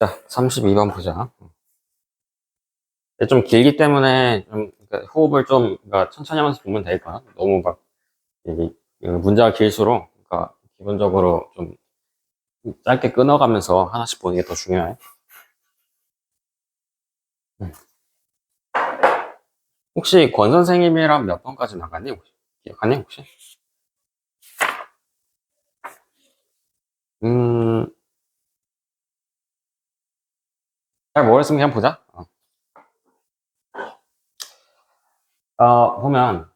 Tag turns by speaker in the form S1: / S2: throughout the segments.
S1: 자, 32번 보자. 좀 길기 때문에 그러니까 호흡을 그러니까 천천히 하면서 보면 될 거야. 너무 막 문제가 길수록 그러니까 기본적으로 좀 짧게 끊어가면서 하나씩 보는 게 더 중요해. 음. 혹시 권 선생님이랑 몇 번까지 나갔니? 혹시? 기억하니 혹시? 음, 잘 모르겠으면 그냥 보자. 보면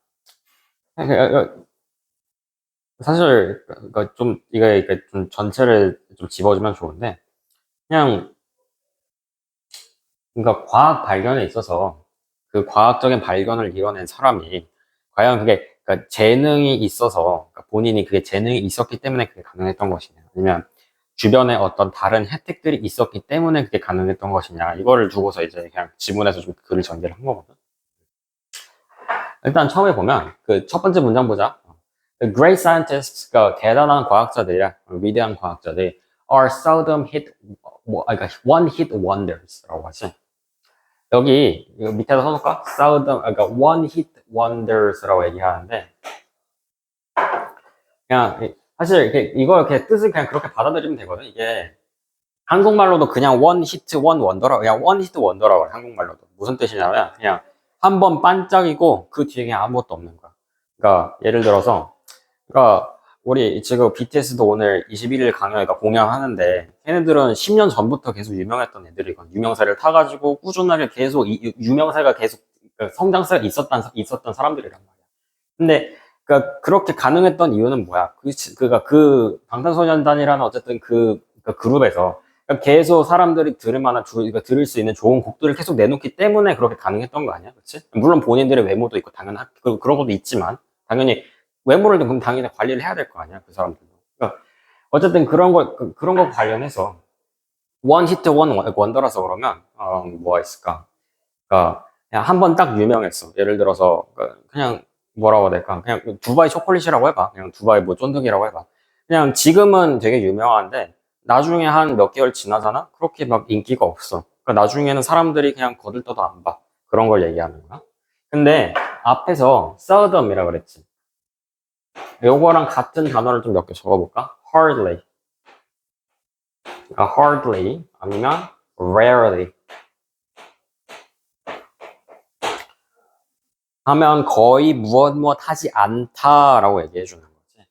S1: 사실 이거 좀 전체를 좀 집어주면 좋은데 그냥 그러니까 과학 발견에 있어서 그 과학적인 발견을 이뤄낸 사람이 과연 그게 그러니까 재능이 있어서 그러니까 본인이 그게 재능이 있었기 때문에 그게 가능했던 것이냐 아니면 주변에 어떤 다른 혜택들이 있었기 때문에 그게 가능했던 것이냐 이거를 두고서 이제 그냥 지문에서 좀 글을 전개를 한 거거든. 일단 처음에 보면 그 첫 번째 문장 보자. The great scientists가 대단한 과학자들이야 위대한 과학자들이 are seldom hit 그러니까 one hit wonders라고 하지. 여기 이거 밑에다 써놓을까? seldom, 그러니까 one hit wonders라고 얘기하는데 그냥 사실 이거 이렇게 뜻을 그냥 그렇게 받아들이면 되거든. 이게 한국말로도 그냥 one hit one wonder라고 그냥 one hit wonder라고 해. 한국말로도 무슨 뜻이냐면 그냥 한 번 반짝이고 그 뒤에 그냥 아무것도 없는 거야. 그러니까 예를 들어서 그러니까 우리 지금 BTS도 오늘 21일 강연이니까 공연하는데 걔네들은 10년 전부터 계속 유명했던 애들이거든. 유명세를 타가지고 꾸준하게 계속 유명세가 계속 성장세가 있었던 사람들이란 말이야. 근데 그러니까 그렇게 가능했던 이유는 뭐야? 그러니까 그 방탄소년단이라는 어쨌든 그 그룹에서 그러니까 계속 사람들이 들을 만한 그러니까 들을 수 있는 좋은 곡들을 계속 내놓기 때문에 그렇게 가능했던 거 아니야? 그렇지? 물론 본인들의 외모도 있고 당연한 그런 것도 있지만 당연히 외모를 그럼 당연히 관리를 해야 될 거 아니야? 그 사람들도. 그러니까 어쨌든 그런 거 관련해서 원 히트 원 원더라서 그러면 뭐가 있을까? 그러니까 그냥 한 번 딱 유명했어. 예를 들어서 그냥 뭐라고 해야 될까? 그냥 두바이 초콜릿이라고 해봐. 그냥 두바이 뭐 쫀득이라고 해봐. 그냥 지금은 되게 유명한데 나중에 한 몇 개월 지나잖아? 그렇게 막 인기가 없어. 그러니까 나중에는 사람들이 그냥 거들떠도 안 봐. 그런 걸 얘기하는 거야. 근데 앞에서 seldom이라고 그랬지. 요거랑 같은 단어를 좀 몇 개 적어볼까? hardly, hardly 아니면 rarely 하면 거의 무엇 하지 않다라고 얘기해 주는 거지.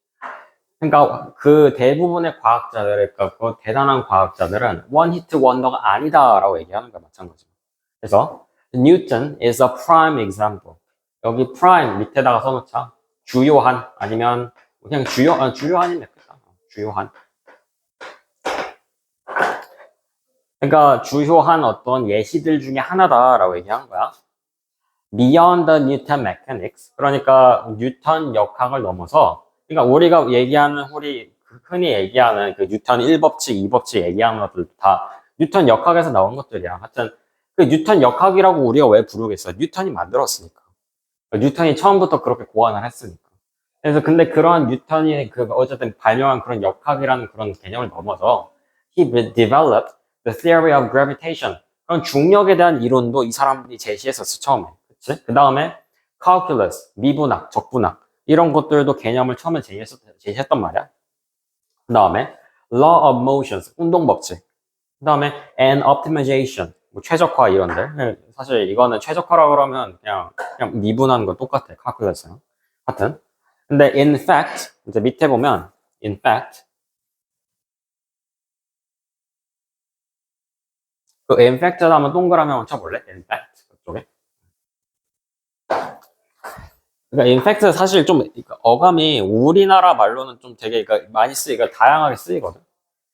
S1: 그러니까 그 대부분의 과학자들, 그러니까 그 대단한 과학자들은 원 히트 원더가 아니다라고 얘기하는 거야 마찬가지로. 그래서 Newton is a prime example. 여기 prime 밑에다가 써놓자. 주요한 아니면 그냥 주요한이 맵겠다. 주요한. 그러니까 주요한 어떤 예시들 중에 하나다라고 얘기한 거야. Beyond the Newton mechanics. 그러니까 뉴턴 역학을 넘어서 그러니까 우리가 얘기하는 흔히 얘기하는 그 뉴턴 1법칙, 2법칙 얘기하는 것들 다 뉴턴 역학에서 나온 것들이야. 하여튼 그 뉴턴 역학이라고 우리가 왜 부르겠어? 뉴턴이 만들었으니까. 뉴턴이 처음부터 그렇게 고안을 했으니까. 그래서 근데 그러한 뉴턴이 어쨌든 발명한 그런 역학이라는 그런 개념을 넘어서 he developed the theory of gravitation. 그런 중력에 대한 이론도 이 사람들이 제시했었어 처음에. 그치? 그 다음에 calculus, 미분학, 적분학 이런 것들도 개념을 처음에 제시했단 말이야. 그 다음에 law of motions, 운동 법칙. 그 다음에 and optimization, 뭐 최적화 이런데 사실 이거는 최적화라고 그러면 그냥 미분하는 거 똑같아. calculus랑 같은. 근데 in fact 이제 밑에 보면 in fact 그 in fact에다 한번 동그라미 한번 쳐볼래? in fact 그쪽에. 그러니까 in fact 사실 좀 어감이 우리나라 말로는 좀 되게 그러니까 많이 쓰이고 다양하게 쓰이거든.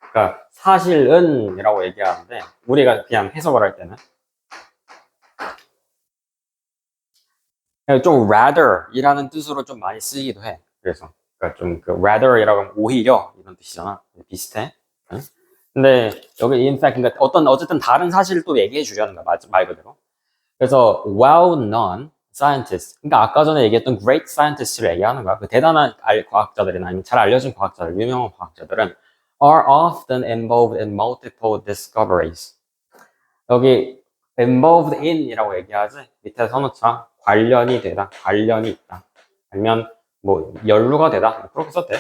S1: 그러니까 사실은이라고 얘기하는데 우리가 그냥 해석을 할 때는 좀 rather이라는 뜻으로 좀 많이 쓰이기도 해. 그래서 그러니까 좀 그 rather이라고 하면 오히려 이런 뜻이잖아. 비슷해. 응? 근데 여기 in fact 그러니까 어쨌든 다른 사실을 또 얘기해 주려는 거야 말 그대로. 그래서 well-known scientists. 그러니까 아까 전에 얘기했던 great scientists를 얘기하는 거야. 그 대단한 과학자들이나 아니면 잘 알려진 과학자들, 유명한 과학자들은 are often involved in multiple discoveries. 여기 involved in이라고 얘기하지 밑에 써놓자. 관련이 되다, 관련이 있다. 아니면 뭐 연루가 되다. 그렇게 썼대.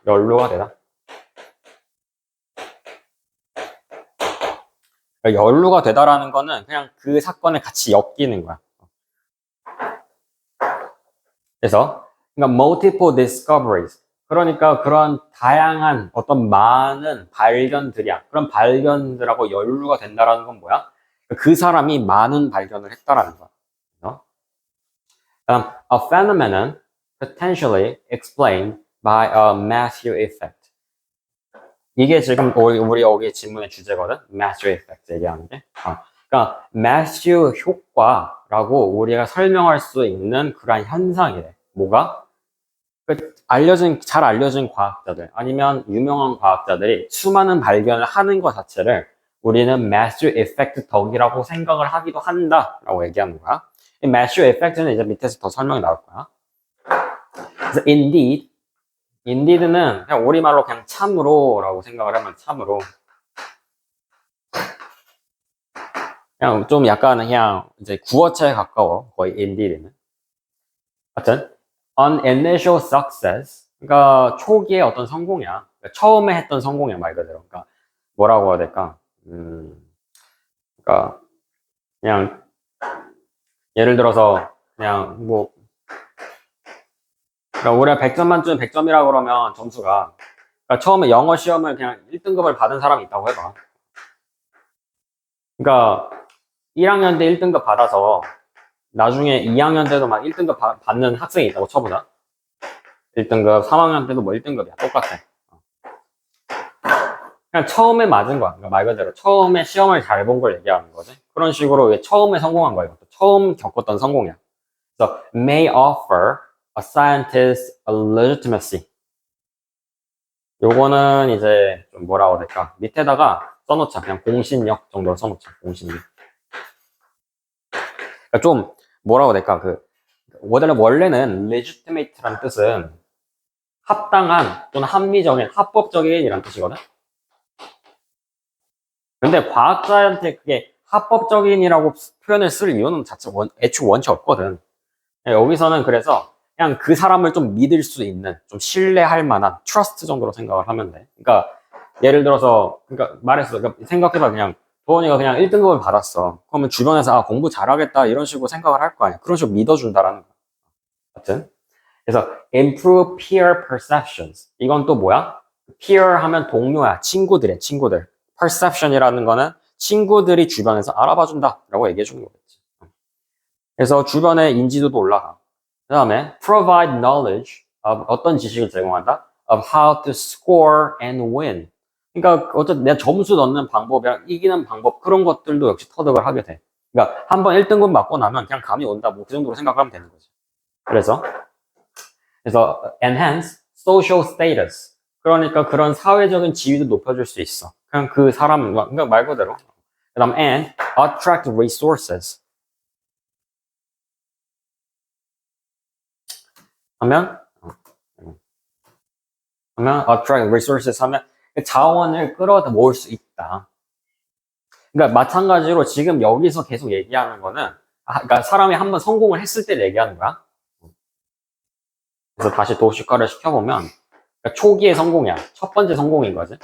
S1: 연루가 되다. 그러니까 연루가 되다라는 거는 그냥 그 사건에 같이 엮이는 거야. 그래서 그러니까 multiple discoveries. 그러니까 그런 다양한 어떤 많은 발견들이야. 그런 발견들하고 연루가 된다라는 건 뭐야? 그 사람이 많은 발견을 했다라는 거야. A phenomenon potentially explained by a Matthew effect. 이게 지금 우리 여기 질문의 주제거든. Matthew effect 얘기하는 게. 그러니까 Matthew 효과라고 우리가 설명할 수 있는 그러한 현상이래. 뭐가? 잘 알려진 과학자들 아니면 유명한 과학자들이 수많은 발견을 하는 것 자체를 우리는 Matthew effect 덕이라고 생각을 하기도 한다라고 얘기하는 거야. 이 Matthew effect는 이제 밑에서 더 설명이 나올 거야. 그래서 indeed는 그냥 우리말로 그냥 참으로라고 생각을 하면 참으로. 그냥 좀 약간 그냥 이제 구어체에 가까워 거의 indeed는. 하여튼 an initial success. 그러니까 초기의 어떤 성공이야. 그러니까 처음에 했던 성공이야 말 그대로. 그러니까 뭐라고 해야 될까? 그러니까 그냥 예를 들어서 그냥 뭐 그러니까 우리가 100점 만점에 100점이라고 그러면 점수가 그러니까 처음에 영어 시험을 그냥 1등급을 받은 사람이 있다고 해봐. 그러니까 1학년 때 1등급 받아서 나중에 2학년 때도 막 1등급 받는 학생이 있다고 쳐보자. 1등급, 3학년 때도 뭐 1등급이야. 똑같아. 그냥 처음에 맞은 거야. 그러니까 말 그대로 처음에 시험을 잘 본 걸 얘기하는 거지. 그런 식으로 처음에 성공한 거야. 처음 겪었던 성공이야. 그래서 may offer a scientist a legitimacy. 요거는 이제 좀 뭐라고 해야 될까? 밑에다가 써놓자. 그냥 공신력 정도로 써놓자. 공신력. 그러니까 좀 뭐라고 해야 될까? 원래는 legitimate라는 뜻은 합당한 또는 합리적인, 합법적인이라는 뜻이거든. 근데 과학자한테 그게 합법적인이라고 표현을 쓸 이유는 애초에 원치 없거든. 여기서는 그래서 그냥 그 사람을 좀 믿을 수 있는, 좀 신뢰할 만한 트러스트 정도로 생각을 하면 돼. 그러니까 예를 들어서 그러니까 말했어. 그러니까 생각해봐. 그냥 도원이가 그냥 1등급을 받았어. 그러면 주변에서 아, 공부 잘하겠다 이런 식으로 생각을 할 거 아니야. 그런 식으로 믿어준다라는 거야. 하여튼 그래서 improve peer perceptions. 이건 또 뭐야? peer 하면 동료야. 친구들이야. 친구들. perception이라는 거는 친구들이 주변에서 알아봐준다라고 얘기해주는 거겠지. 그래서 주변의 인지도도 올라가. 그 다음에 provide knowledge of 어떤 지식을 제공한다? of how to score and win. 그러니까 어쨌든 내가 점수 넣는 방법이랑 이기는 방법 그런 것들도 역시 터득을 하게 돼. 그러니까 한번 1등급 맞고 나면 그냥 감이 온다. 뭐 그 정도로 생각하면 되는 거지. 그래서 enhance social status. 그러니까 그런 사회적인 지위도 높여줄 수 있어. 그냥 그 사람, 그러니까 말 그대로. 그 다음 and attract resources. 하면 attract resources 하면 자원을 끌어모을 수 있다. 그러니까 마찬가지로 지금 여기서 계속 얘기하는 거는 그러니까 사람이 한번 성공을 했을 때 얘기하는 거야. 그래서 다시 도식화를 시켜보면 그러니까 초기의 성공이야. 첫 번째 성공인 거지.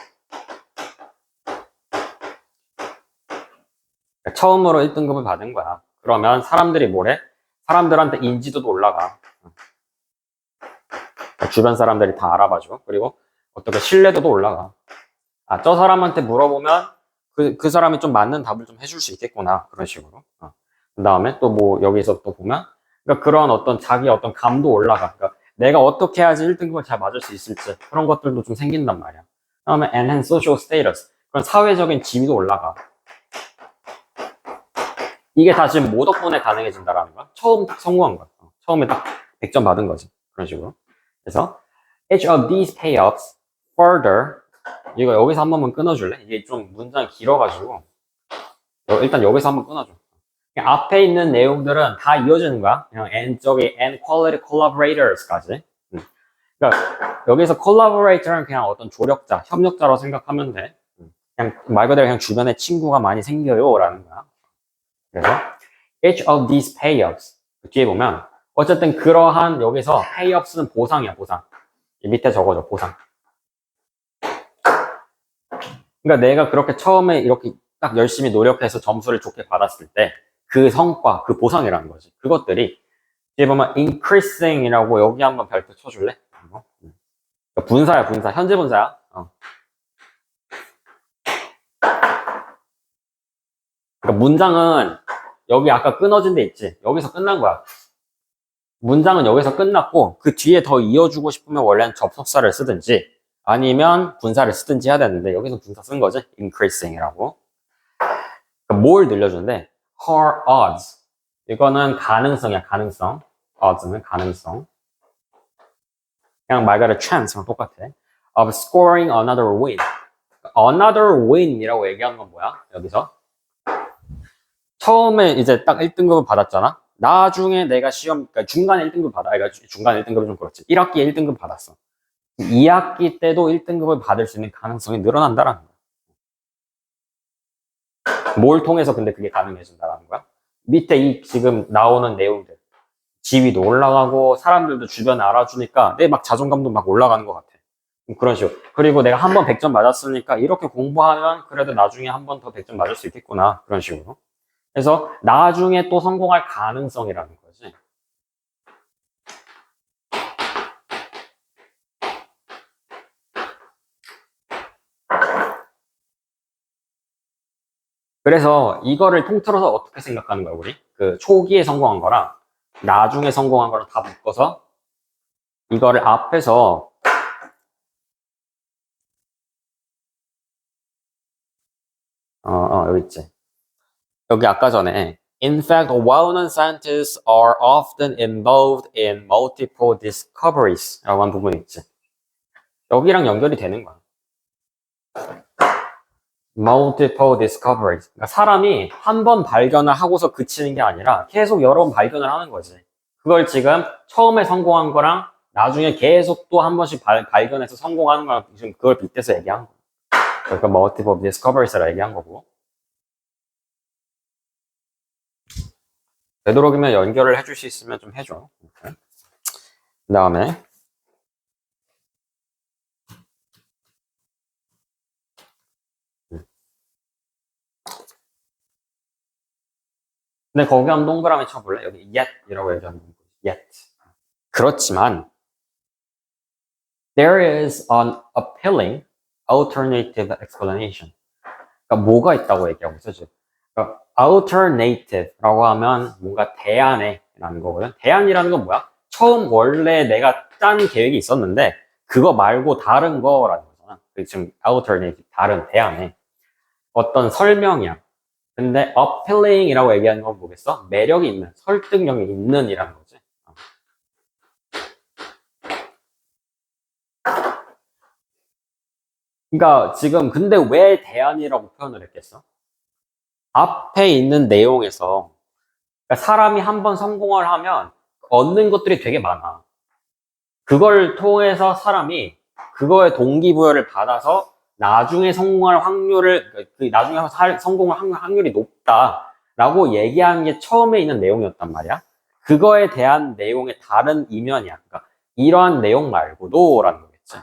S1: 그러니까 처음으로 1등급을 받은 거야. 그러면 사람들이 뭐래? 사람들한테 인지도도 올라가. 그러니까 주변 사람들이 다 알아봐줘. 그리고 어떻게 신뢰도도 올라가. 아, 저 사람한테 물어보면 그 사람이 좀 맞는 답을 좀 해줄 수 있겠구나. 그런 식으로. 그 다음에 또 뭐 여기서 또 보면 그러니까 그런 어떤 자기 어떤 감도 올라가. 그러니까 내가 어떻게 해야지 1등급을 잘 맞을 수 있을지 그런 것들도 좀 생긴단 말이야. 그 다음에 enhance social status. 그런 사회적인 지위도 올라가. 이게 다 지금 뭐 덕분에 가능해진다라는 거야. 처음 딱 성공한 거야. 처음에 딱 100점 받은 거지. 그런 식으로. 그래서 each of these payoffs further. 이거 여기서 한 번만 끊어줄래? 이게 좀 문장이 길어가지고 일단 여기서 한번 끊어줘. 그냥 앞에 있는 내용들은 다 이어지는 거야. 그냥 and quality collaborators까지. 그러니까 여기서 collaborator는 그냥 어떤 조력자, 협력자라고 생각하면 돼. 그냥 말 그대로 그냥 주변에 친구가 많이 생겨요라는 거야. 그래서 each of these payoffs 뒤에 보면 어쨌든 그러한 여기서 payoffs는 보상이야, 보상. 이 밑에 적어줘, 보상. 그러니까 내가 그렇게 처음에 이렇게 딱 열심히 노력해서 점수를 좋게 받았을 때 그 성과, 그 보상이라는 거지. 그것들이 뒤에 보면 increasing이라고 여기 한번 별표 쳐줄래? 그러니까 분사야, 분사. 현재 분사야. 그러니까 문장은 여기 아까 끊어진 데 있지. 여기서 끝난 거야. 문장은 여기서 끝났고 그 뒤에 더 이어주고 싶으면 원래는 접속사를 쓰든지 아니면 분사를 쓰든지 해야 되는데 여기서 분사 쓴 거지. increasing이라고. 그러니까 뭘 늘려주는데 her odds. 이거는 가능성이야, 가능성. odds는 가능성. 그냥 말 그대로 chance랑 똑같아. of scoring another win. another win이라고 얘기하는 건 뭐야? 여기서 처음에 이제 딱 1등급을 받았잖아. 나중에 내가 시험, 그러니까 중간에 1등급 받아. 그러니까 중간에 1등급은 좀 그렇지. 1학기에 1등급 받았어. 2학기 때도 1등급을 받을 수 있는 가능성이 늘어난다라는 거야. 뭘 통해서 근데 그게 가능해진다라는 거야? 밑에 이 지금 나오는 내용들. 지위도 올라가고 사람들도 주변에 알아주니까 내 막 자존감도 막 올라가는 것 같아. 그런 식으로. 그리고 내가 한 번 100점 맞았으니까 이렇게 공부하면 그래도 나중에 한 번 더 100점 맞을 수 있겠구나. 그런 식으로. 그래서 나중에 또 성공할 가능성이라는 거지. 그래서 이거를 통틀어서 어떻게 생각하는 거야, 우리? 그 초기에 성공한 거랑 나중에 성공한 거랑 다 묶어서 이거를 앞에서 여기 있지. 여기 아까 전에 In fact, well-known scientists are often involved in multiple discoveries 라고 한 부분이 있지. 여기랑 연결이 되는 거야. multiple discoveries. 그러니까 사람이 한 번 발견을 하고서 그치는 게 아니라 계속 여러 번 발견을 하는 거지. 그걸 지금 처음에 성공한 거랑 나중에 계속 또 한 번씩 발견해서 성공하는 거랑 지금 그걸 빗대서 얘기한 거야. 그러니까 multiple discoveриes라 얘기한 거고. 되도록이면 연결을 해줄 수 있으면 좀 해줘. 그 다음에 근데 거기 한번 동그라미 쳐볼래? 여기 yet 이라고 얘기하는 거 yet. 그렇지만 there is an appealing alternative explanation. 그러니까 뭐가 있다고 얘기하고 있어 지금. 그러니까 alternative라고 하면 뭔가 대안에라는 거거든. 대안이라는 건 뭐야? 처음 원래 내가 짠 계획이 있었는데 그거 말고 다른 거라는 거잖아. 지금 alternative 다른 대안에 어떤 설명이야. 근데 appealing이라고 얘기하는 건 뭐겠어? 매력이 있는, 설득력이 있는 이라는 거지. 그러니까 지금 근데 왜 대안이라고 표현을 했겠어? 앞에 있는 내용에서 그러니까 사람이 한번 성공을 하면 얻는 것들이 되게 많아. 그걸 통해서 사람이 그거에 동기부여를 받아서 나중에 성공할 확률을 나중에 성공할 확률이 높다라고 얘기하는 게 처음에 있는 내용이었단 말이야. 그거에 대한 내용의 다른 이면이야. 그러니까 이러한 내용 말고도라는 거겠지.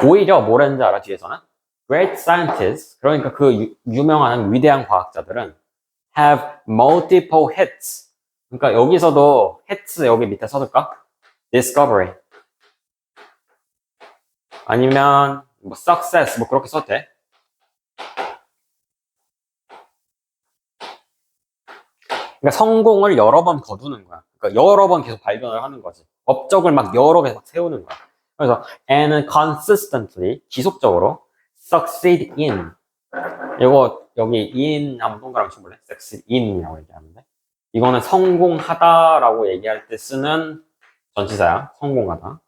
S1: 오히려 뭐라는지 알아 뒤에서는? Great scientists, 그러니까 그 유명한 위대한 과학자들은 have multiple hits. 그러니까 여기서도 hits 여기 밑에 써둘까? discovery. 아니면 뭐 success 뭐 그렇게 써도 돼. 그러니까 성공을 여러 번 거두는 거야. 그러니까 여러 번 계속 발견을 하는 거지. 업적을 막 여러 개 막 세우는 거야. 그래서 and consistently 지속적으로 succeed in 이거 여기 in 한번 동그라미 쳐볼래? succeed in이라고 얘기하는데 이거는 성공하다라고 얘기할 때 쓰는 전치사야. 성공하다.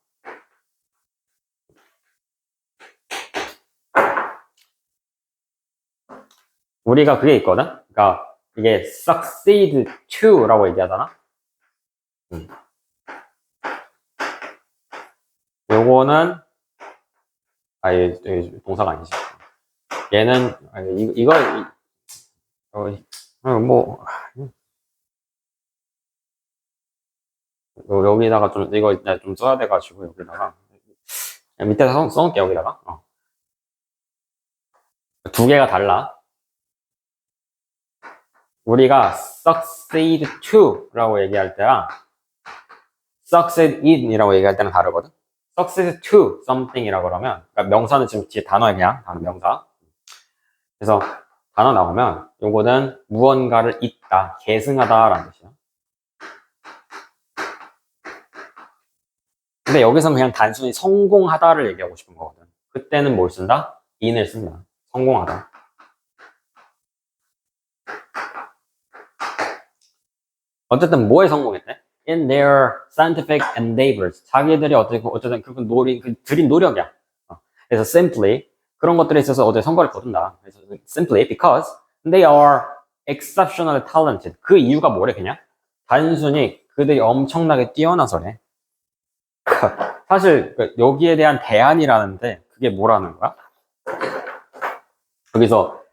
S1: 우리가 그게 있거든. 그러니까 이게 succeed to라고 얘기하잖아. 요거는 동사가 아니지. 얘는 뭐 여기다가 좀 이거 좀 써야 돼가지고 여기다가 밑에다 써놓을게 여기다가 두 개가 달라. 우리가 succeed to라고 얘기할 때랑 succeed in이라고 얘기할 때는 다르거든. succeed to something이라고 그러면 그러니까 명사는 지금 뒤에 단어에 그냥 단어 명사. 그래서 단어 나오면 요거는 무언가를 잇다, 계승하다라는 뜻이야. 근데 여기서는 그냥 단순히 성공하다를 얘기하고 싶은 거거든. 그때는 뭘 쓴다? in을 쓴다. 성공하다. 어쨌든 뭐에 성공했대? In their scientific endeavors. 자기들이 어쨌든 들인 노력이야. 그래서 simply 그런 것들에 있어서 선거를 거둔다. 그래서 simply because they are exceptionally talented. 그 이유가 뭐래 그냥? 단순히 그들이 엄청나게 뛰어나서래. 사실 여기에 대한 대안이라는데 그게 뭐라는 거야? 여기서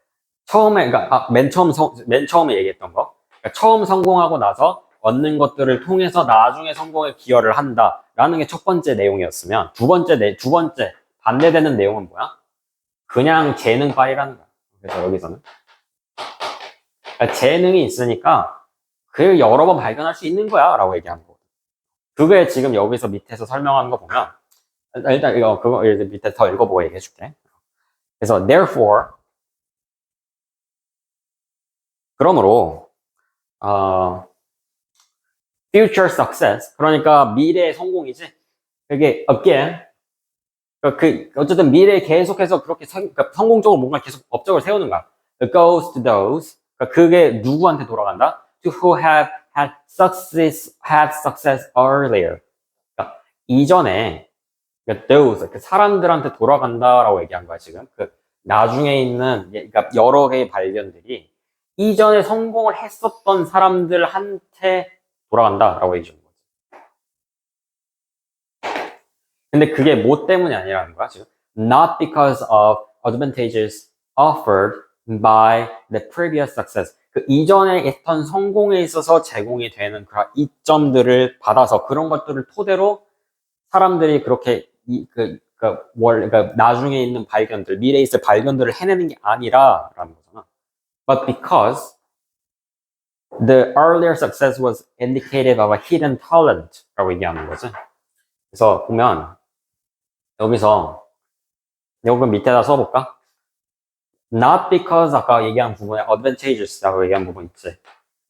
S1: 처음에 그러니까 맨 처음에 얘기했던 거. 그러니까 처음 성공하고 나서 얻는 것들을 통해서 나중에 성공에 기여를 한다라는 게 첫 번째 내용이었으면 두 번째 반대되는 내용은 뭐야? 그냥 재능빨이라는 거야. 그래서 여기서는 그러니까 재능이 있으니까 그 여러 번 발견할 수 있는 거야 라고 얘기하는 거거든. 그게 지금 여기서 밑에서 설명하는 거 보면 일단 그거 밑에 더 읽어보고 얘기해 줄게. 그래서 therefore 그러므로 future success 그러니까 미래의 성공이지. 그게 again 어쨌든 미래에 계속해서 그렇게 그러니까 성공적으로 뭔가 계속 업적을 세우는 거야. It goes to those 그러니까 그게 누구한테 돌아간다? To who have had success earlier. 그러니까 이전에 그러니까 those 그 사람들한테 돌아간다라고 얘기한 거야 지금. 그 나중에 있는 그러니까 여러 개의 발견들이 이전에 성공을 했었던 사람들한테 돌아간다라고 얘기해 준 거지. 근데 그게 뭐 때문이 아니라는 거야 지금. Not because of advantages offered by the previous success. 그 이전에 했던 성공에 있어서 제공이 되는 그런 이점들을 받아서 그런 것들을 토대로 사람들이 그렇게 그러니까 나중에 있는 발견들, 미래에 있을 발견들을 해내는 게 아니라라는 거잖아. But because the earlier success was indicative of a hidden talent라고 얘기하는 거지. 그래서 보면 여기서 요거 밑에다 써볼까? Not because 아까 얘기한 부분에 advantageous라고 얘기한 부분 있지.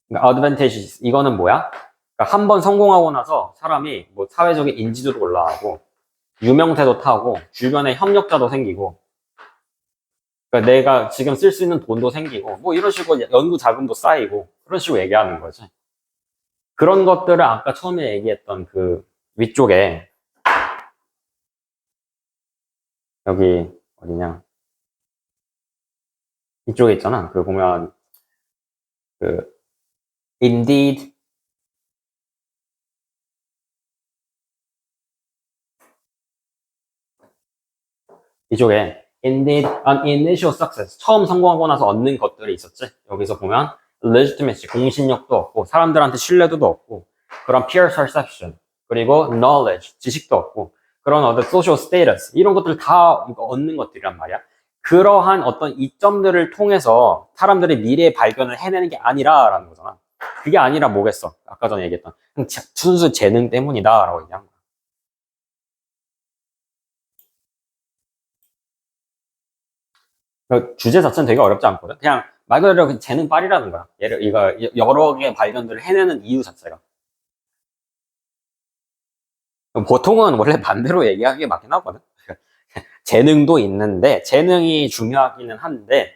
S1: 그러니까 advantageous 이거는 뭐야? 그러니까 한 번 성공하고 나서 사람이 뭐 사회적인 인지도도 올라가고 유명세도 타고 주변에 협력자도 생기고 그러니까 내가 지금 쓸 수 있는 돈도 생기고 뭐 이런 식으로 연구 자금도 쌓이고 그런 식으로 얘기하는 거지. 그런 것들을 아까 처음에 얘기했던 그 위쪽에 여기 어디냐 이쪽에 있잖아. 그 보면 그 indeed 이쪽에 indeed an initial success 처음 성공하고 나서 얻는 것들이 있었지. 여기서 보면 legitimacy 공신력도 없고 사람들한테 신뢰도도 없고 그런 peer perception 그리고 knowledge 지식도 없고 그런 어떤 social status 이런 것들 다 얻는 것들이란 말이야. 그러한 어떤 이점들을 통해서 사람들이 미래의 발견을 해내는 게 아니라라는 거잖아. 그게 아니라 뭐겠어? 아까 전에 얘기했던 순수 재능 때문이다라고 얘기한 거야. 그 주제 자체는 되게 어렵지 않거든. 그냥 말 그대로 재능 빨이라는 거야. 이거 여러 개의 발견들을 해내는 이유 자체가. 보통은 원래 반대로 얘기하는 게 맞긴 하거든. 재능도 있는데 재능이 중요하기는 한데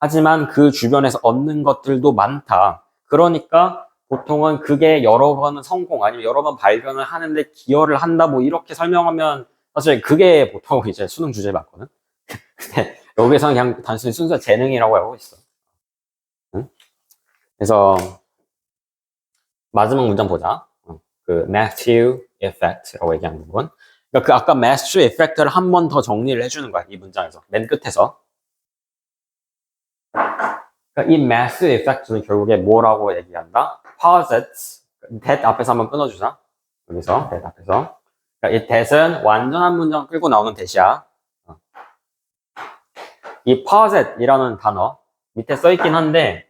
S1: 하지만 그 주변에서 얻는 것들도 많다. 그러니까 보통은 그게 여러 번은 성공 아니면 여러 번 발견을 하는데 기여를 한다 뭐 이렇게 설명하면 사실 그게 보통 이제 수능 주제 맞거든. 근데 여기서는 그냥 단순히 순수 재능이라고 알고 있어. 응? 그래서 마지막 문장 보자. 그 Matthew Effect라고 얘기한 부분. 그러니까 그 아까 mass effect를 한 번 더 정리를 해주는 거야. 이 문장에서. 맨 끝에서. 그러니까 이 mass effect는 결국에 뭐라고 얘기한다? posits. that 앞에서 한번 끊어주자. 여기서 that 앞에서. 그러니까 이 that은 완전한 문장 끌고 나오는 that이야. 이 posit이라는 단어 밑에 써 있긴 한데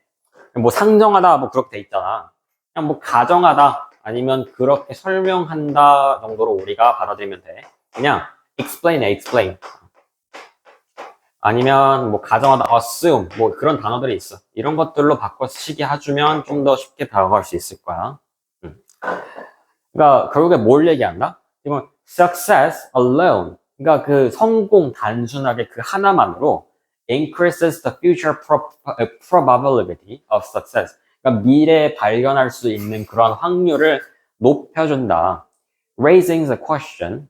S1: 뭐 상정하다 뭐 그렇게 돼 있잖아. 그냥 뭐 가정하다 아니면 그렇게 설명한다 정도로 우리가 받아들이면 돼. 그냥 explain. 아니면 뭐 가정하다 assume 뭐 그런 단어들이 있어. 이런 것들로 바꿔 쓰게 해주면 좀 더 쉽게 다가갈 수 있을 거야. 그러니까 결국에 뭘 얘기한다? 이건 success alone. 그러니까 그 성공 단순하게 그 하나만으로 increases the future probability of success. 그러니까 미래에 발견할 수 있는 그런 확률을 높여준다. Raising the question.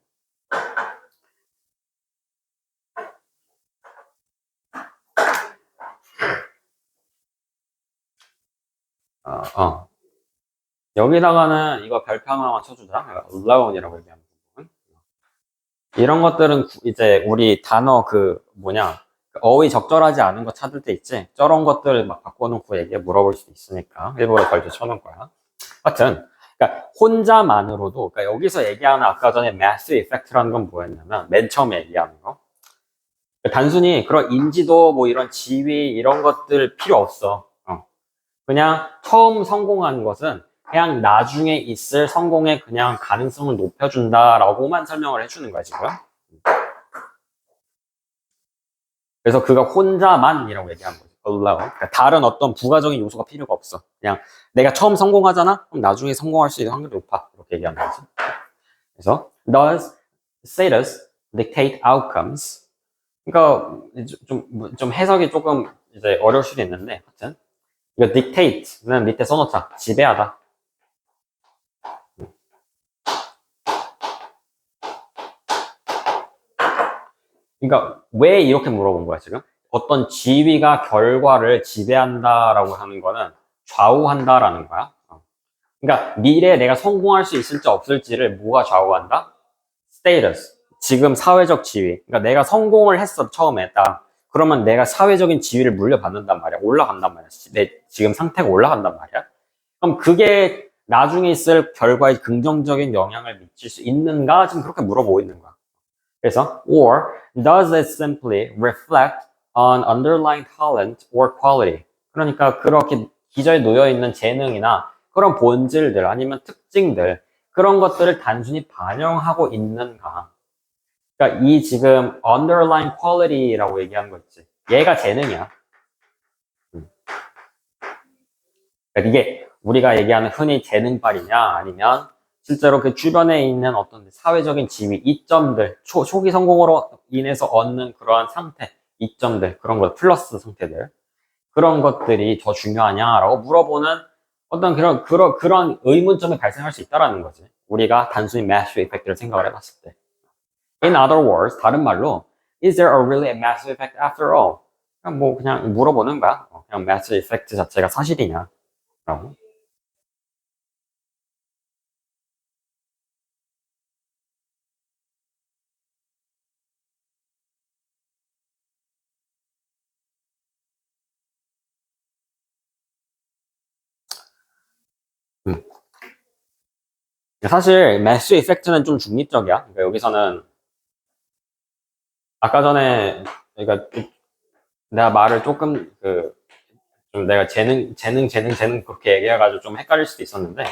S1: 여기다가는 이거 별표 하나만 쳐주자. alone이라고 얘기하는 부분. 이런 것들은 이제 우리 단어 어휘 적절하지 않은 거 찾을 때 있지. 저런 것들 막 바꿔놓고 얘기해 물어볼 수도 있으니까 일부러 별표 쳐놓은 거야. 하여튼, 그러니까 혼자만으로도, 그러니까 여기서 얘기하는 아까 전에 mass effect라는 건 뭐였냐면 맨 처음에 얘기하는 거. 단순히 그런 인지도 뭐 이런 지위 이런 것들 필요 없어. 그냥 처음 성공한 것은 그냥 나중에 있을 성공의 그냥 가능성을 높여준다라고만 설명을 해주는 거야, 지금. 그래서 그가 혼자만이라고 얘기한 거지. alone. 그러니까 다른 어떤 부가적인 요소가 필요가 없어. 그냥 내가 처음 성공하잖아? 그럼 나중에 성공할 수 있는 확률이 높아. 이렇게 얘기하는 거지. 그래서 does status dictate outcomes? 그러니까 좀 해석이 조금 이제 어려울 수도 있는데, 하여튼 이거 dictate는 밑에 써놓자. 지배하다. 그러니까 왜 이렇게 물어본 거야, 지금? 어떤 지위가 결과를 지배한다라고 하는 거는 좌우한다라는 거야. 그러니까 미래에 내가 성공할 수 있을지 없을지를 뭐가 좌우한다? status. 지금 사회적 지위. 그러니까 내가 성공을 했어, 처음에 딱. 그러면 내가 사회적인 지위를 물려받는단 말이야. 올라간단 말이야. 내 지금 상태가 올라간단 말이야. 그럼 그게 나중에 있을 결과에 긍정적인 영향을 미칠 수 있는가? 지금 그렇게 물어보고 있는 거야. 그래서 or does it simply reflect on underlying talent or quality? 그러니까 그렇게 기저에 놓여 있는 재능이나 그런 본질들 아니면 특징들 그런 것들을 단순히 반영하고 있는가? 그러니까 이 지금 underlying quality라고 얘기하는 거 있지. 얘가 재능이야. 그러니까 이게 우리가 얘기하는 흔히 재능발이냐 아니면 실제로 그 주변에 있는 어떤 사회적인 지위, 이점들, 초기 성공으로 인해서 얻는 그러한 상태, 이점들, 그런 것, 플러스 상태들, 그런 것들이 더 중요하냐라고 물어보는 어떤 그런 의문점이 발생할 수 있다라는 거지. 우리가 단순히 mass effect를 생각을 해봤을 때. In other words, 다른 말로, is there a really a mass effect after all? 그냥 물어보는 거야. 그냥 mass effect 자체가 사실이냐? 라고. 음. 사실 매스 이펙트는 좀 중립적이야. 그러니까 여기서는 아까 전에 그러니까 내가 말을 조금 좀 내가 재능 그렇게 얘기해가지고 좀 헷갈릴 수도 있었는데,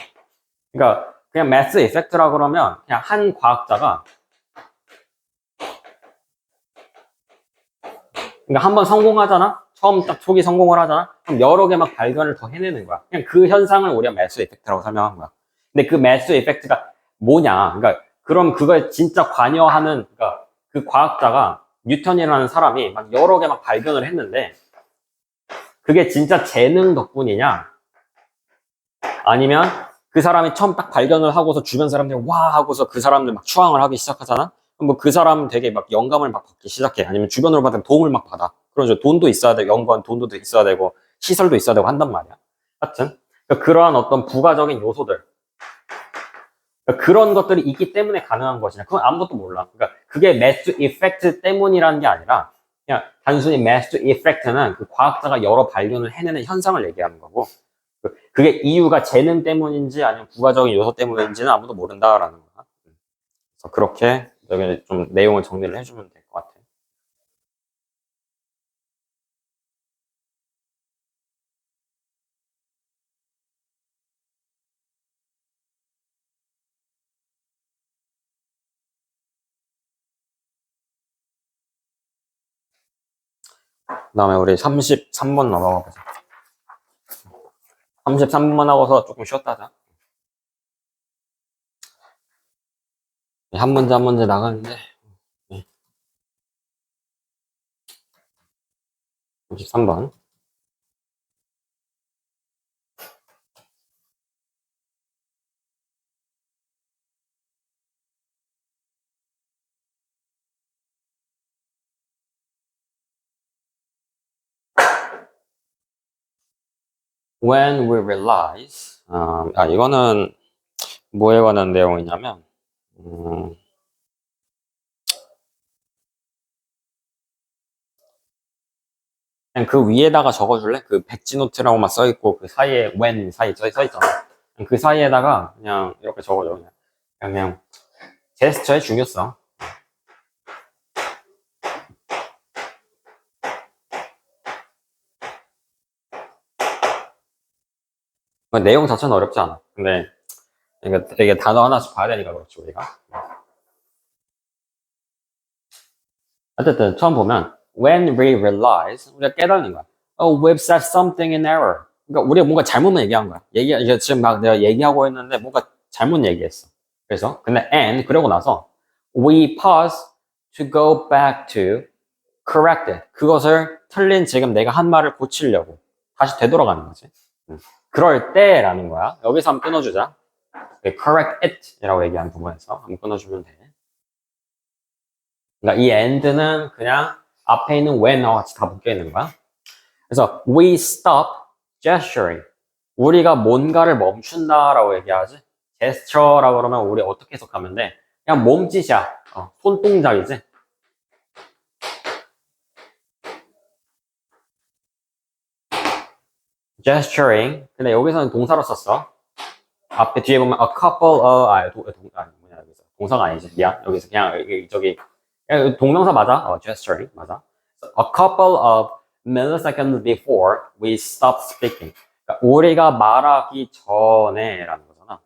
S1: 그러니까 그냥 매스 이펙트라 그러면 그냥 한 과학자가 그러니까 한번 성공하잖아. 처음 딱 초기 성공을 하잖아. 그럼 여러 개 막 발견을 더 해내는 거야. 그냥 그 현상을 우리가 매스 이펙트라고 설명한 거야. 근데 그 매스 이펙트가 뭐냐? 그러니까 그럼 그거에 진짜 관여하는 그러니까 그 과학자가 뉴턴이라는 사람이 막 여러 개 막 발견을 했는데 그게 진짜 재능 덕분이냐? 아니면 그 사람이 처음 딱 발견을 하고서 주변 사람들이 와 하고서 그 사람들 막 추앙을 하기 시작하잖아? 그럼 뭐 그 사람 되게 막 영감을 막 받기 시작해. 아니면 주변으로 받은 도움을 막 받아. 그러죠. 돈도 있어야 되고, 연구한 돈도 있어야 되고, 시설도 있어야 되고 한단 말이야. 하여튼. 그러니까 그러한 어떤 부가적인 요소들. 그러니까 그런 것들이 있기 때문에 가능한 것이냐. 그건 아무것도 몰라. 그러니까 그게 mass effect 때문이라는 게 아니라 그냥 단순히 mass effect는 그 과학자가 여러 발견을 해내는 현상을 얘기하는 거고 그게 이유가 재능 때문인지 아니면 부가적인 요소 때문인지는 아무도 모른다라는 거야. 그래서 그렇게 여기 좀 내용을 정리를 해주면 될 것 같아. 그 다음에 우리 33번 넘어가 보자. 33번만 하고서 조금 쉬었다 하자. 한 문제 한 문제 나가는데 33번. When we realize, 이거는 뭐에 관한 내용이냐면, 그냥 그 위에다가 적어줄래? 그 백지노트라고만 써있고, 그 사이에 when 사이 써있잖아. 그 사이에다가 그냥 이렇게 적어줘. 그냥 제스처의 중요성. 내용 자체는 어렵지 않아. 근데 이게 단어 하나씩 봐야 되니까 그렇지, 우리가. 어쨌든 처음 보면 when we realize 우리가 깨닫는 거야. Oh, we've said something in error. 그러니까 우리가 뭔가 잘못만 얘기한 거야. 이게 지금 막 내가 얘기하고 있는데 뭔가 잘못 얘기했어. 그래서 근데 and 그러고 나서 we pause to go back to correct it. 그것을 틀린 지금 내가 한 말을 고치려고 다시 되돌아가는 거지. 그럴 때라는 거야. 여기서 한번 끊어주자. correct it이라고 얘기한 부분에서 한번 끊어주면 돼. 그러니까 이 and는 그냥 앞에 있는 when과 같이 다 묶여 있는 거야. 그래서 we stop gesturing. 우리가 뭔가를 멈춘다라고 얘기하지. gesture라고 그러면 우리 어떻게 해석하면 돼? 그냥 몸짓이야. 손동작이지. gesturing. 근데 여기서는 동사로 썼어. 앞에 뒤에 보면 a couple of 동사가 아니지. 미안. 여기서 그냥 저기 동명사 맞아? gesturing 맞아. A couple of milliseconds before we stop speaking. 그러니까 우리가 말하기 전에라는 거잖아.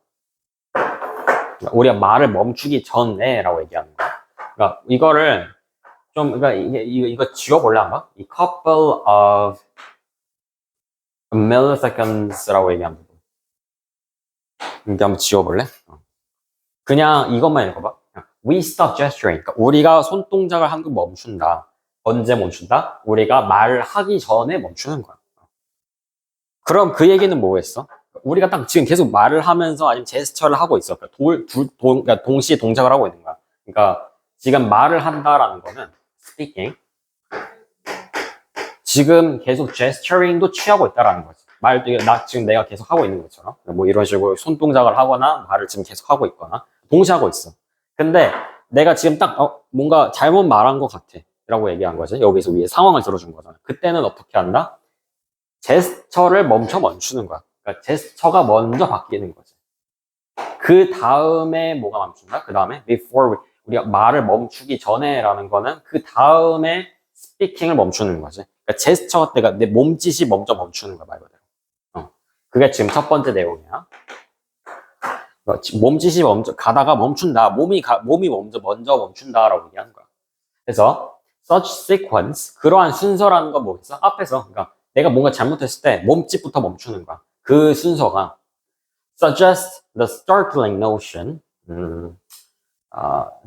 S1: 그러니까 우리가 말을 멈추기 전에라고 얘기하는 거야. 그러니까 이거를 좀 그러니까 이거 지워볼래 한번? 이 couple of milliseconds라고 얘기하는 거. 이게 한번 지워볼래? 그냥 이것만 읽어봐. We stop gesturing. 그러니까 우리가 손동작을 한 번 멈춘다. 언제 멈춘다? 우리가 말하기 전에 멈추는 거야. 그럼 그 얘기는 뭐겠어? 우리가 딱 지금 계속 말을 하면서 아니면 제스처를 하고 있어. 그러니까 동시에 동작을 하고 있는 거야. 그러니까 지금 말을 한다라는 거는 speaking. 지금 계속 gesturing도 취하고 있다라는 거지. 말도 지금 내가 계속 하고 있는 것처럼 뭐 이런 식으로 손동작을 하거나 말을 지금 계속 하고 있거나 동시에 하고 있어. 근데 내가 지금 딱 뭔가 잘못 말한 것 같아 라고 얘기한 거지. 여기서 위에 상황을 들어준 거잖아. 그때는 어떻게 한다? 제스처를 멈추는 거야. 그러니까 제스처가 먼저 바뀌는 거지. 그 다음에 뭐가 멈춘다? 그 다음에 before 우리가 말을 멈추기 전에라는 거는 그 다음에 스피킹을 멈추는 거지. 그러니까 제스처가 내 몸짓이 먼저 멈추는 거야, 말 그대로. 그게 지금 첫 번째 내용이야. 몸짓이 먼저 가다가 멈춘다. 몸이 먼저 멈춘다라고 얘기하는 거야. 그래서 such sequence 그러한 순서라는 건 뭐겠어? 앞에서 그러니까 내가 뭔가 잘못했을 때 몸짓부터 멈추는 거야. 그 순서가 suggest the startling notion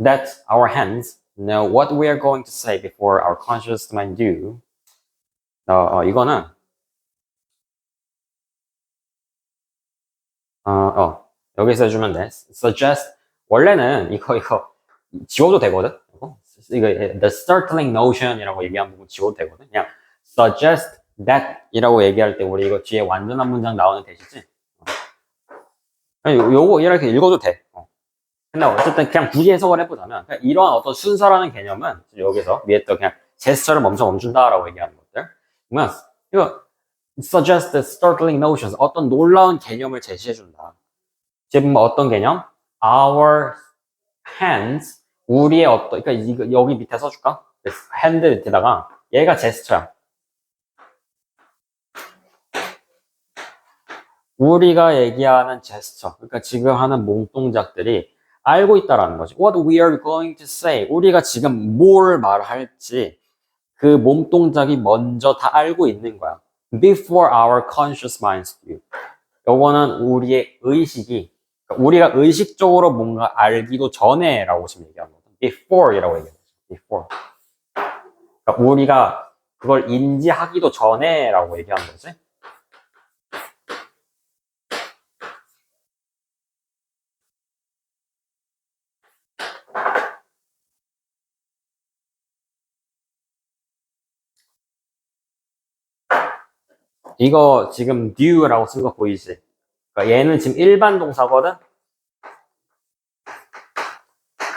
S1: that our hands know what we are going to say before our conscious mind do. 이거는 여기서 해주면 돼. suggest 원래는 이거 지워도 되거든. 이거 the startling notion이라고 얘기한 부분 지워도 되거든. 그냥 suggest that이라고 얘기할 때 우리 이거 뒤에 완전한 문장 나오는 대시지. 요거 이렇게 읽어도 돼. 근데 어쨌든 그냥 굳이 해석을 해보자면 그냥 이러한 어떤 순서라는 개념은 여기서 위에 또 그냥 제스처를 멈춘다라고 얘기하는 것들. 그러면 이거 suggest startling notions 어떤 놀라운 개념을 제시해준다. 지금 어떤 개념? Our hands 우리의 어떤 그러니까 이거 여기 밑에 써줄까? hand 밑에다가 얘가 제스처야. 우리가 얘기하는 제스처, 그러니까 지금 하는 몸동작들이 알고 있다라는 거지. What we are going to say. 우리가 지금 뭘 말할지 그 몸동작이 먼저 다 알고 있는 거야. Before our conscious minds do. 요거는 우리의 의식이, 그러니까 우리가 의식적으로 뭔가 알기도 전에라고 지금 얘기하는 거야. Before이라고 얘기하는 거지. Before. 그러니까 우리가 그걸 인지하기도 전에라고 얘기하는 거지. 이거 지금 do라고 쓴 거 보이지? 그러니까 얘는 지금 일반 동사거든?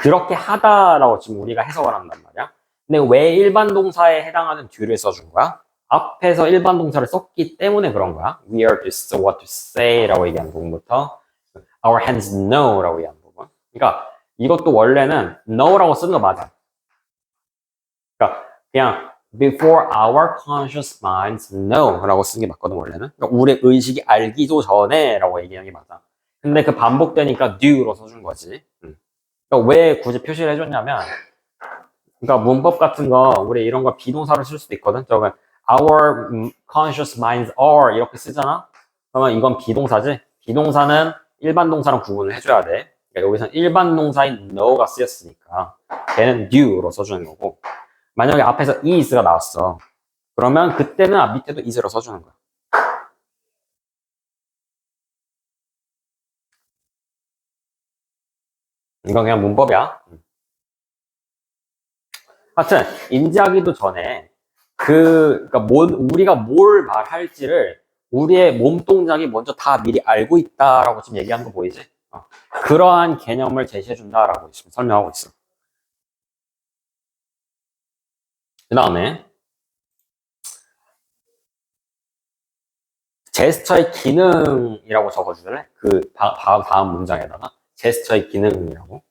S1: 그렇게 하다라고 지금 우리가 해석을 한단 말이야. 근데 왜 일반 동사에 해당하는 do를 써준 거야? 앞에서 일반 동사를 썼기 때문에 그런 거야. We are to say what to say 라고 얘기하는 부분부터 our hands know 라고 얘기하는 부분. 그러니까 이것도 원래는 know라고 쓰는 거 맞아. 그러니까 그냥 before our conscious minds know 라고 쓰는 게 맞거든 원래는. 그러니까 우리 의식이 알기도 전에 라고 얘기하는 게 맞아. 근데 그 반복되니까 do로 써준 거지. 그러니까 왜 굳이 표시를 해줬냐면 그러니까 문법 같은 거 우리 이런 거 비동사로 쓸 수도 있거든. 저거 our conscious minds are 이렇게 쓰잖아. 그러면 이건 비동사지. 비동사는 일반 동사랑 구분을 해줘야 돼. 그러니까 여기서는 일반 동사인 know가 쓰였으니까 걔는 do로 써주는 거고 만약에 앞에서 is가 나왔어. 그러면 그때는 밑에도 is로 써주는 거야. 이건 그냥 문법이야. 하여튼 인지하기도 전에 그러니까 우리가 뭘 말할지를 우리의 몸 동작이 먼저 다 미리 알고 있다라고 지금 얘기하는 거 보이지? 그러한 개념을 제시해 준다라고 지금 설명하고 있어. 그 다음에 제스처의 기능이라고 적어줄래? 그 다음 문장에다가 제스처의 기능이라고.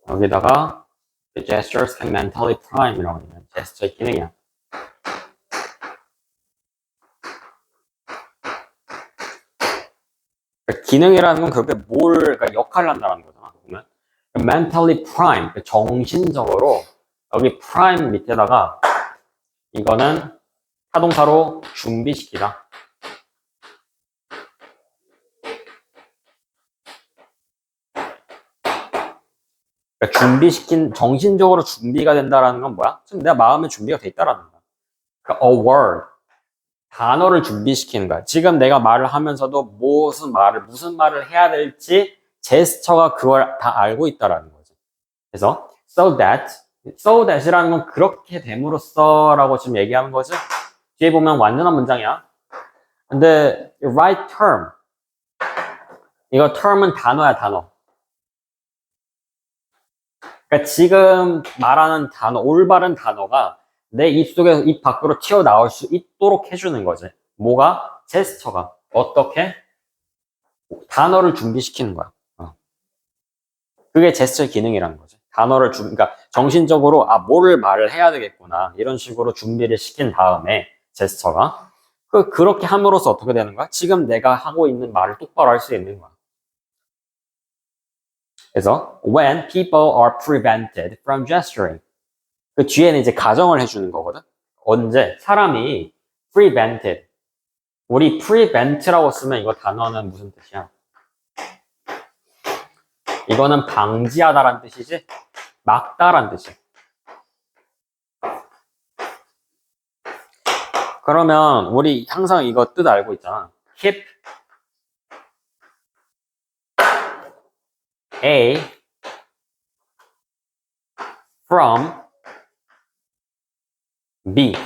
S1: 여기다가 gestures can mentally prime이라고 하면 제스처의 기능이야. 그러니까 기능이라는 건 그렇게 그러니까 역할을 한다는 거잖아. 보면 mentally prime, 정신적으로 여기 prime 밑에다가 이거는 타동사로 준비시키다. 그러니까 정신적으로 준비가 된다라는 건 뭐야? 지금 내 마음의 준비가 돼 있다라는 거야. 그러니까 a word, 단어를 준비시키는 거야. 지금 내가 말을 하면서도 무슨 말을 해야 될지 제스처가 그걸 다 알고 있다라는 거지. 그래서 so that이라는 건 그렇게 됨으로써라고 지금 얘기하는 거지. 뒤에 보면 완전한 문장이야. 근데 right term, 이거 term은 단어야, 단어. 그러니까 지금 말하는 단어, 올바른 단어가 내 입속에서 입 밖으로 튀어나올 수 있도록 해주는 거지. 뭐가? 제스처가. 어떻게? 단어를 준비시키는 거야. 그게 제스처의 기능이라는 거지. 그러니까 정신적으로, 뭐를 말을 해야 되겠구나. 이런 식으로 준비를 시킨 다음에 제스처가. 그렇게 함으로써 어떻게 되는 거야? 지금 내가 하고 있는 말을 똑바로 할 수 있는 거야. 그래서 when people are prevented from gesturing 그 뒤에는 이제 가정을 해주는 거거든. 언제 사람이 prevented 우리 prevent라고 쓰면 이거 단어는 무슨 뜻이야? 이거는 방지하다라는 뜻이지 막다라는 뜻이야. 그러면 우리 항상 이거 뜻 알고 있잖아. keep A from B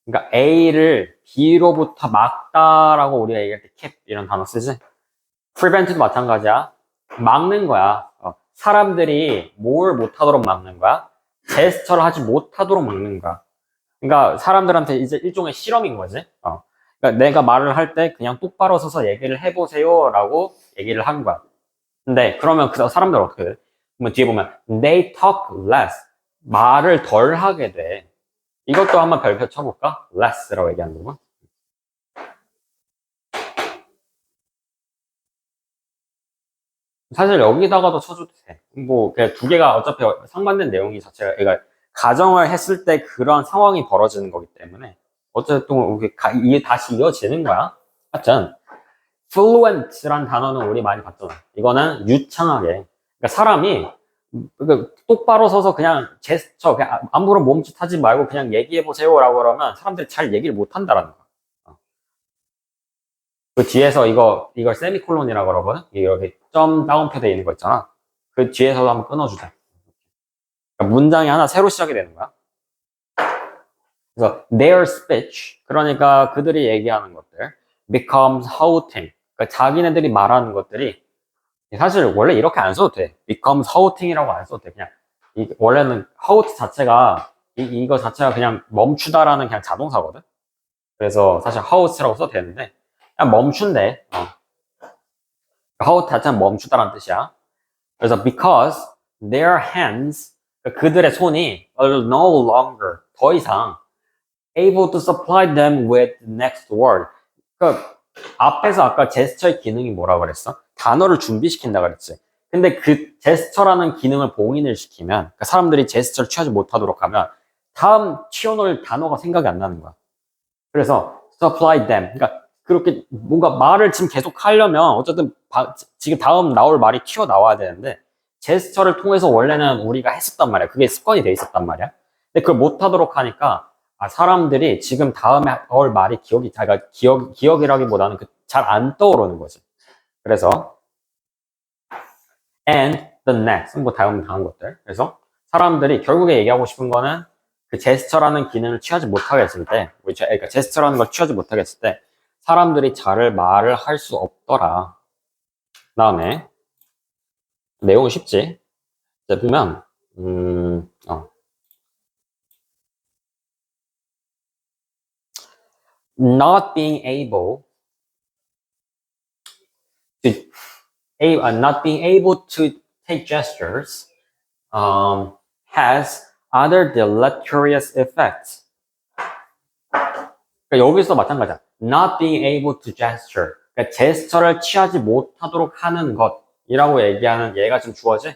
S1: 그러니까 A를 B로부터 막다라고 우리가 얘기할 때 keep 이런 단어 쓰지. prevent도 마찬가지야. 막는 거야. 사람들이 뭘 못하도록 막는 거야? 제스처를 하지 못하도록 막는 거야. 그러니까 사람들한테 이제 일종의 실험인 거지. 그러니까 내가 말을 할 때 그냥 똑바로 서서 얘기를 해보세요라고 얘기를 한 거야. 근데 그러면 그 사람들 어떻게 돼? 그러면 뒤에 보면 they talk less. 말을 덜 하게 돼. 이것도 한번 별표 쳐볼까? less라고 얘기하는 거고. 사실 여기다가도 쳐줘도 돼. 뭐, 그냥 두 개가 어차피 상반된 내용이 자체가, 그러니까 가정을 했을 때 그런 상황이 벌어지는 거기 때문에 어쨌든 이게 다시 이어지는 거야. 하여튼 fluent란 단어는 우리 많이 봤잖아. 이거는 유창하게. 그러니까 사람이 똑바로 서서 그냥 제스처, 그냥 아무런 몸짓 하지 말고 그냥 얘기해보세요라고 그러면 사람들이 잘 얘기를 못 한다라는 거야. 그 뒤에서 이걸 세미콜론이라고 그러거든? 이렇게 점 다운표 돼 있는 거 있잖아. 그 뒤에서도 한번 끊어주자. 그러니까 문장이 하나 새로 시작이 되는 거야. 그래서 their speech, 그러니까 그들이 얘기하는 것들, becomes halting. 그러니까 자기네들이 말하는 것들이 사실 원래 이렇게 안 써도 돼. becomes halting이라고 안 써도 돼. 그냥 원래는 halt 자체가 이거 자체가 그냥 멈추다라는 그냥 자동사거든. 그래서 사실 halt라고 써도 되는데 그냥 멈춘대. halt 자체는 멈추다라는 뜻이야. 그래서 because their hands, 그들의 손이 are no longer, 더 이상 able to supply them with the next word. 그러니까 앞에서 아까 제스처의 기능이 뭐라 그랬어? 단어를 준비시킨다 그랬지. 근데 그 제스처라는 기능을 봉인을 시키면, 그러니까 사람들이 제스처를 취하지 못하도록 하면 다음 취어넣을 단어가 생각이 안 나는 거야. 그래서 supply them. 그러니까 그렇게 뭔가 말을 지금 계속 하려면 어쨌든 지금 다음 나올 말이 튀어나와야 되는데 제스처를 통해서 원래는 우리가 했었단 말이야. 그게 습관이 돼 있었단 말이야. 근데 그걸 못하도록 하니까 사람들이 지금 다음에 나올 말이 그러니까 기억이라기보다는 잘 안 떠오르는 거지. 그래서 and the next 뭐 다음 것들. 그래서 사람들이 결국에 얘기하고 싶은 거는 그 제스처라는 기능을 취하지 못하게 했을 때, 그러니까 제스처라는 걸 취하지 못하게 했을 때 사람들이 잘 말을 할 수 없더라. 그다음에 내용은 쉽지. 이제 보면 not being able to not being able to take gestures has other deleterious effects. 그러니까 여기서 마찬가지야. Not being able to gesture. 그러니까 제스처를 취하지 못하도록 하는 것이라고 얘기하는 얘가 지금 주어지.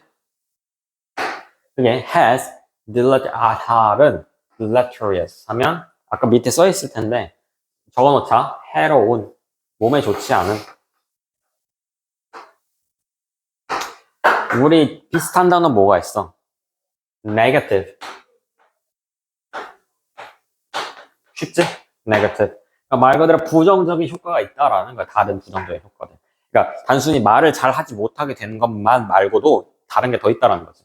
S1: 그게 has har은 deleterious 하면 아까 밑에 써 있을 텐데 적어놓자. 해로운, 몸에 좋지 않은. 우리 비슷한 단어 뭐가 있어? negative. 쉽지? negative. 그러니까 말 그대로 부정적인 효과가 있다라는 거야. 다른 부정적인 효과들. 그러니까 단순히 말을 잘 하지 못하게 되는 것만 말고도 다른 게 더 있다라는 거지.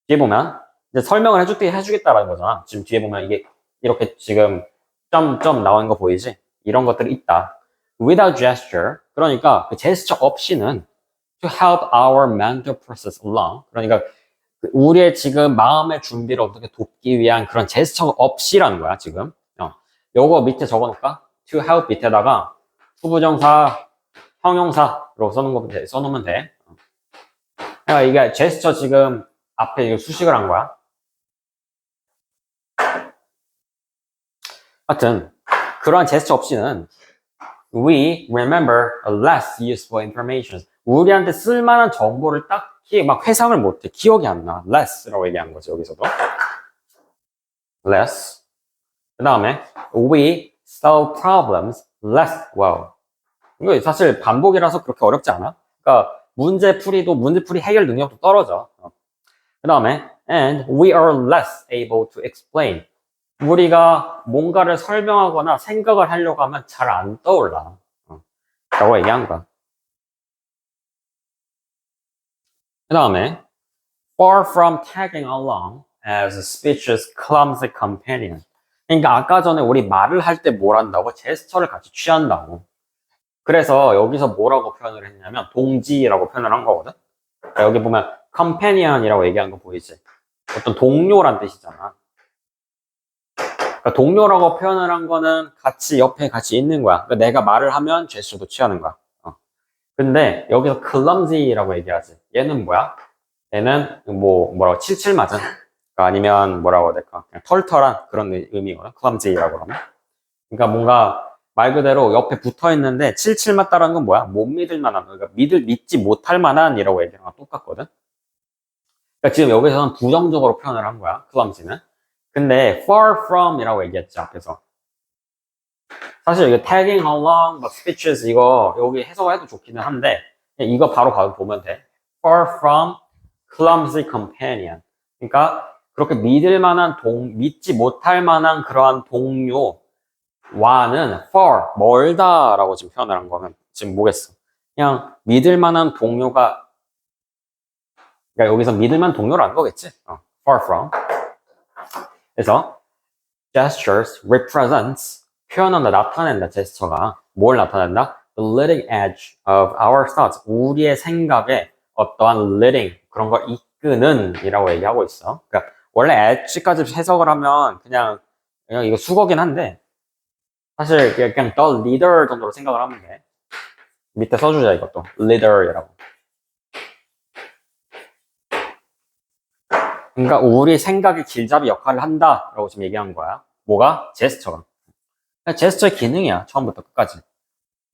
S1: 뒤에 보면 이제 설명을 해주겠다라는 거잖아. 지금 뒤에 보면 이게 이렇게 지금 점점 나오는 거 보이지? 이런 것들이 있다. Without gesture, 그러니까 그 제스처 없이는 to help our mental process along. 그러니까 우리의 지금 마음의 준비를 어떻게 돕기 위한 그런 제스처 없이라는 거야, 지금. 요거 밑에 적어놓을까? to help 밑에다가 후부정사, 형용사로 써놓으면 돼. 그러니까 이게 제스처 지금 앞에 이거 수식을 한 거야. 하여튼 그러한 제스처 없이는 we remember less useful information. 우리한테 쓸만한 정보를 딱히 막 회상을 못해. 기억이 안 나. less라고 얘기한 거지, 여기서도. less. 그 다음에 we solve problems less well. 이거 사실 반복이라서 그렇게 어렵지 않아. 그러니까 문제풀이 해결 능력도 떨어져. 그 다음에 and we are less able to explain. 우리가 뭔가를 설명하거나 생각을 하려고 하면 잘 안 떠올라. 라고 얘기한 거야. 그 다음에 far from tagging along as a speech's clumsy companion. 그러니까 아까 전에 우리 말을 할 때 뭘 한다고? 제스처를 같이 취한다고. 그래서 여기서 뭐라고 표현을 했냐면 동지라고 표현을 한 거거든. 그러니까 여기 보면 companion이라고 얘기한 거 보이지? 어떤 동료란 뜻이잖아. 그러니까 동료라고 표현을 한 거는 같이 옆에 같이 있는 거야. 그러니까 내가 말을 하면 제스처도 취하는 거야. 근데 여기서 clumsy라고 얘기하지. 얘는 뭐야? 얘는 뭐라고 칠칠 맞은? 그러니까 아니면 뭐라고 해야 될까? 그냥 털털한 그런 의미거든. clumsy라고 그러면. 그러니까 뭔가 말 그대로 옆에 붙어 있는데 칠칠 맞다라는 건 뭐야? 못 믿을 만한, 그러니까 믿지 못할 만한이라고 얘기하는 거랑 똑같거든. 그러니까 지금 여기서는 부정적으로 표현을 한 거야. clumsy는. 근데 far from이라고 얘기했지 앞에서. 사실 이거 tagging along, 막 speeches 이거 여기 해석을 해도 좋기는 한데 그냥 이거 바로 보면 돼. Far from clumsy companion. 그러니까 그렇게 믿을 만한 믿지 못할 만한 그러한 동료와는 far 멀다라고 지금 표현을 한 거는 지금 뭐겠어? 그냥 믿을 만한 동료가 그러니까 여기서 믿을 만한 동료라는 거겠지? far from. 그래서 gestures represents 표현한다, 나타낸다, 제스처가 뭘 나타낸다? The leading edge of our thoughts. 우리의 생각에 어떠한 leading 그런 걸 이끄는 이라고 얘기하고 있어. 그러니까 원래 edge까지 해석을 하면 그냥 이거 수거긴 한데 사실 그냥 the leader 정도로 생각을 하면 돼. 밑에 써주자 이것도 leader이라고. 그러니까 우리 생각의 길잡이 역할을 한다라고 지금 얘기한 거야. 뭐가? 제스처가. 제스처의 기능이야. 처음부터 끝까지.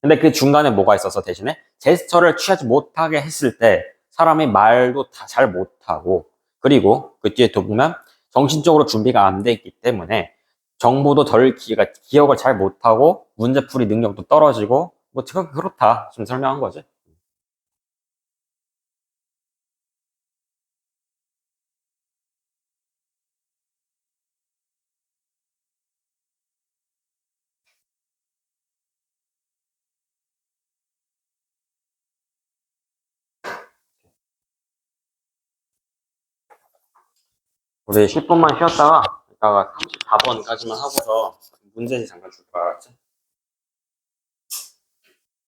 S1: 근데 그 중간에 뭐가 있어서 대신에 제스처를 취하지 못하게 했을 때 사람이 말도 다 잘 못하고 그리고 그 뒤에 또 보면 정신적으로 준비가 안 돼 있기 때문에 정보도 기억을 잘 못하고 문제풀이 능력도 떨어지고 뭐 그렇다 좀 설명한 거지. 우리 10분만 쉬었다가 이따가 34번까지만 하고서 문제지 잠깐 줄 거야. 알았지?